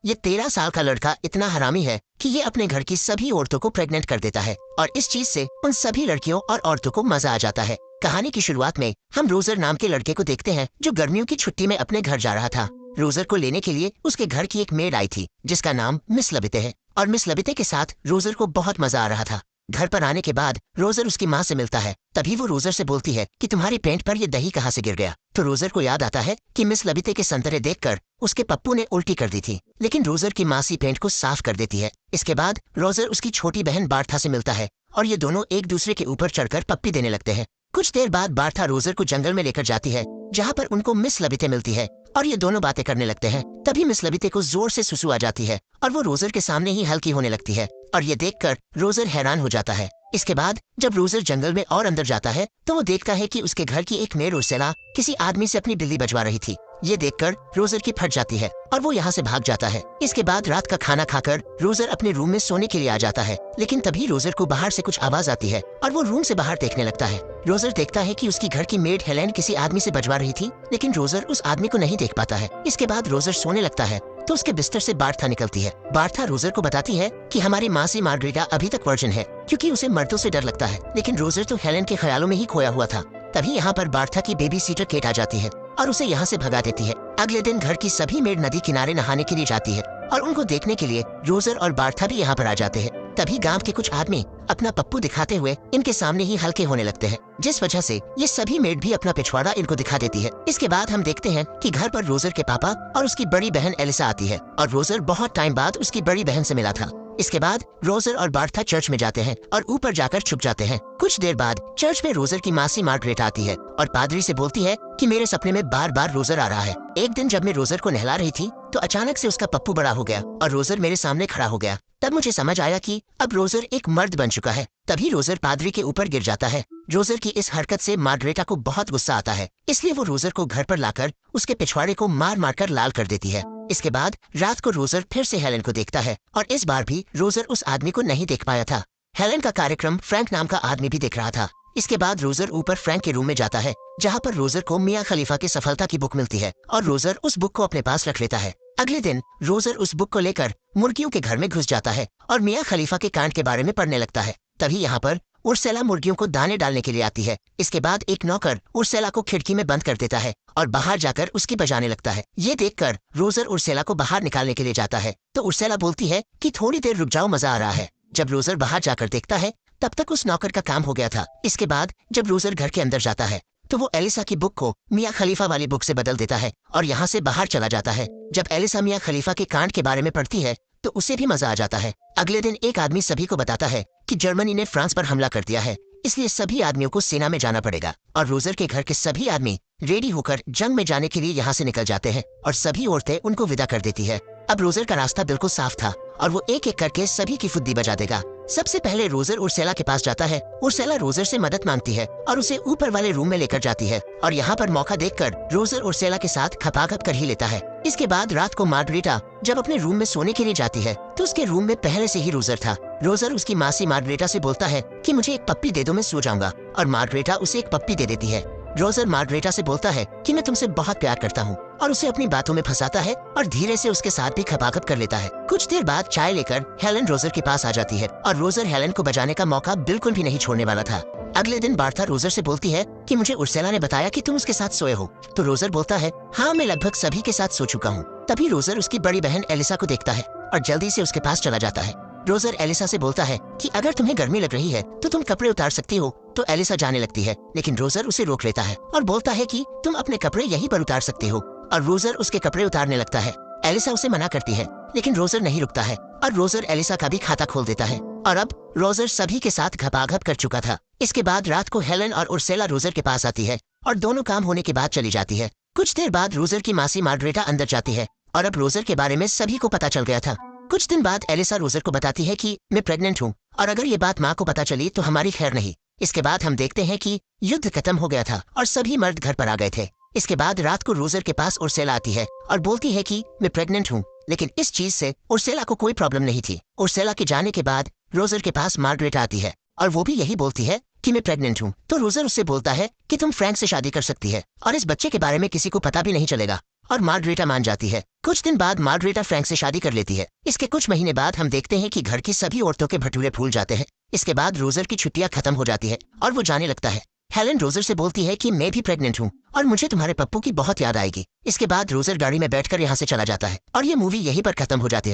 ये 13 साल का लड़का इतना हरामी है कि ये अपने घर की सभी औरतों को प्रेग्नेंट कर देता है और इस चीज से उन सभी लड़कियों और औरतों को मजा आ जाता है। कहानी की शुरुआत में हम रोजर नाम के लड़के को देखते हैं जो गर्मियों की छुट्टी में अपने घर जा रहा था। रोजर को लेने के लिए उसके घर की एक मेड आई थी जिसका नाम मिस लबिते है और मिस लबिते के साथ रोजर को बहुत मजा आ रहा था। घर पर आने के बाद रोजर उसकी माँ से मिलता है। तभी वो रोजर से बोलती है कि तुम्हारी पेंट पर ये दही कहाँ से गिर गया। तो रोजर को याद आता है कि मिस लबिते के संतरे देखकर उसके पप्पू ने उल्टी कर दी थी, लेकिन रोजर की माँ सी पेंट को साफ कर देती है। इसके बाद रोजर उसकी छोटी बहन बार्था से मिलता है और ये दोनों एक दूसरे के ऊपर चढ़कर पप्पी देने लगते हैं। कुछ देर बाद बार्था रोजर को जंगल में लेकर जाती है जहाँ पर उनको मिस लबिते मिलती है और ये दोनों बातें करने लगते हैं। तभी मिस लबिते को जोर से सुसु आ जाती है और वो रोजर के सामने ही हल्की होने लगती है और ये देखकर रोजर हैरान हो जाता है। इसके बाद जब रोजर जंगल में और अंदर जाता है तो वो देखता है कि उसके घर की एक मेड उर्सेला किसी आदमी से अपनी बिल्ली बजवा रही थी। ये देखकर रोजर की फट जाती है और वो यहाँ से भाग जाता है। इसके बाद रात का खाना खाकर रोजर अपने रूम में सोने के लिए आ जाता है, लेकिन तभी रोजर को बाहर से कुछ आवाज आती है और वो रूम से बाहर देखने लगता है। रोजर देखता है कि उसकी घर की मेड हेलेन किसी आदमी से बजवा रही थी, लेकिन रोजर उस आदमी को नहीं देख पाता है। इसके बाद रोजर सोने लगता है तो उसके बिस्तर से बार्था निकलती है। बार्था रोजर को बताती है कि हमारी माँ सी मार्गरेटा अभी तक वर्जिन है क्योंकि उसे मर्दों से डर लगता है, लेकिन रोजर तो हेलेन के ख्यालों में ही खोया हुआ था। तभी यहाँ पर बार्था की बेबी सीटर केट आ जाती है और उसे यहाँ से भगा देती है। अगले दिन घर की सभी मेड नदी किनारे नहाने के लिए जाती है और उनको देखने के लिए रोजर और बार्था भी यहाँ पर आ जाते हैं। तभी गांव के कुछ आदमी अपना पप्पू दिखाते हुए इनके सामने ही हल्के होने लगते हैं, जिस वजह से ये सभी मेड भी अपना पिछवाड़ा इनको दिखा देती है। इसके बाद हम देखते हैं कि घर पर रोजर के पापा और उसकी बड़ी बहन एलिसा आती है और रोजर बहुत टाइम बाद उसकी बड़ी बहन से मिला था। इसके बाद रोजर और बार्था चर्च में जाते हैं और ऊपर जाकर छुप जाते हैं। कुछ देर बाद चर्च में रोजर की मासी मार्गरेट आती है और पादरी से बोलती है कि मेरे सपने में बार बार रोजर आ रहा है। एक दिन जब मैं रोजर को नहला रही थी तो अचानक से उसका पप्पू बड़ा हो गया और रोजर मेरे सामने खड़ा हो गया। तब मुझे समझ आया कि अब रोजर एक मर्द बन चुका है। तभी रोजर पादरी के ऊपर गिर जाता है। रोजर की इस हरकत से मार्गरेटा को बहुत गुस्सा आता है, इसलिए वो रोजर को घर पर लाकर उसके पिछवाड़े को मार मार कर लाल कर देती है। इसके बाद रात को रोजर फिर से हेलेन को देखता है और इस बार भी रोजर उस आदमी को नहीं देख पाया था। हेलेन का कार्यक्रम फ्रैंक नाम का आदमी भी देख रहा था। इसके बाद रोजर ऊपर फ्रैंक के रूम में जाता है जहाँ पर रोजर को मियाँ खलीफा की सफलता की बुक मिलती है और रोजर उस बुक को अपने पास रख लेता है। अगले दिन रोजर उस बुक को लेकर मुर्गियों के घर में घुस जाता है और मियाँ खलीफा के कांड के बारे में पढ़ने लगता है। तभी यहाँ पर उर्सेला मुर्गियों को दाने डालने के लिए आती है। इसके बाद एक नौकर उर्सेला को खिड़की में बंद कर देता है और बाहर जाकर उसकी बजाने लगता है। ये देखकर रोजर उर्सेला को बाहर निकालने के लिए जाता है तो उर्सेला बोलती है कि थोड़ी देर रुक जाओ, मजा आ रहा है। जब रोजर बाहर जाकर देखता है तब तक उस नौकर का काम हो गया था। इसके बाद जब रोजर घर के अंदर जाता है तो वो एलिसा की बुक को मियाँ खलीफा वाली बुक से बदल देता है और यहाँ से बाहर चला जाता है। जब एलिसा मियाँ खलीफा के कांड के बारे में पढ़ती है तो उसे भी मजा आ जाता है। अगले दिन एक आदमी सभी को बताता है कि जर्मनी ने फ्रांस पर हमला कर दिया है, इसलिए सभी आदमियों को सेना में जाना पड़ेगा और रोजर के घर के सभी आदमी रेडी होकर जंग में जाने के लिए यहाँ से निकल जाते हैं और सभी औरतें उनको विदा कर देती है। अब रोजर का रास्ता बिल्कुल साफ था और वो एक एक करके सभी की फुद्दी बजा देगा। सबसे पहले रोजर उर्सेला के पास जाता है। उर्सेला रोजर से मदद मांगती है और उसे ऊपर वाले रूम में लेकर जाती है और यहाँ पर मौका देखकर रोजर उर्सेला के साथ खपाखप कर ही लेता है। इसके बाद रात को मार्गरेटा जब अपने रूम में सोने के लिए जाती है तो उसके रूम में पहले से ही रोजर था। रोजर उसकी मासी मार्गरेटा से बोलता है कि मुझे एक पप्पी दे दो, मैं सो जाऊंगा, और मार्गरेटा उसे एक पप्पी दे देती है। रोजर मार्गरेटा से बोलता है कि मैं तुमसे बहुत प्यार करता हूँ और उसे अपनी बातों में फंसाता है और धीरे से उसके साथ भी खपाखप कर लेता है। कुछ देर बाद चाय लेकर हेलेन रोजर के पास आ जाती है और रोजर हेलेन को बजाने का मौका बिल्कुल भी नहीं छोड़ने वाला था। अगले दिन बार्था रोजर से बोलती है कि मुझे उर्सेला ने बताया कि तुम उसके साथ सोए हो। तो रोजर बोलता है हाँ, मैं लगभग सभी के साथ सो चुका हूँ। तभी रोजर उसकी बड़ी बहन एलिसा को देखता है और जल्दी से उसके पास चला जाता है। रोजर एलिसा से बोलता है कि अगर तुम्हें गर्मी लग रही है तो तुम कपड़े उतार सकती हो। तो एलिसा जाने लगती है, लेकिन रोजर उसे रोक लेता है और बोलता है कि तुम अपने कपड़े यहीं पर उतार सकती हो, और रोजर उसके कपड़े उतारने लगता है। एलिसा उसे मना करती है, लेकिन रोजर नहीं रुकता है और रोजर एलिसा का भी खाता खोल देता है और अब रोजर सभी के साथ घपाघप कर चुका था। इसके बाद रात को हेलेन और उर्सेला रोजर के पास आती है और दोनों काम होने के बाद चली जाती है। कुछ देर बाद रोजर की मासी मार्गरेटा अंदर जाती है और अब रोजर के बारे में सभी को पता चल गया था। कुछ दिन बाद एलिसा रोजर को बताती है कि मैं प्रेग्नेंट हूँ और अगर ये बात माँ को पता चली तो हमारी खैर नहीं। इसके बाद हम देखते हैं कि युद्ध खत्म हो गया था और सभी मर्द घर पर आ गए थे। इसके बाद रात को रोजर के पास उर्सेला आती है और बोलती है कि मैं प्रेग्नेंट हूँ, लेकिन इस चीज से उर्सेला को कोई प्रॉब्लम नहीं थी। उर्सेला के जाने के बाद रोजर के पास मार्गरेट आती है और वो भी यही बोलती है कि मैं प्रेग्नेंट हूँ। तो रोजर उससे बोलता है कि तुम फ्रैंक से शादी कर सकती है और इस बच्चे के बारे में किसी को पता भी नहीं चलेगा और मार्गरेटा मान जाती है। कुछ दिन बाद मार्गरेटा फ्रैंक से शादी कर लेती है। इसके कुछ महीने बाद हम देखते हैं कि घर की सभी औरतों के भटूरे फूल जाते हैं। इसके बाद रोजर की छुट्टियां खत्म हो जाती है और वो जाने लगता है। हेलन रोजर से बोलती है कि मैं भी प्रेग्नेंट हूँ और मुझे तुम्हारे पप्पू की बहुत याद आएगी। इसके बाद रोजर गाड़ी में बैठकर यहाँ से चला जाता है और ये मूवी यहीं पर खत्म हो जाती है।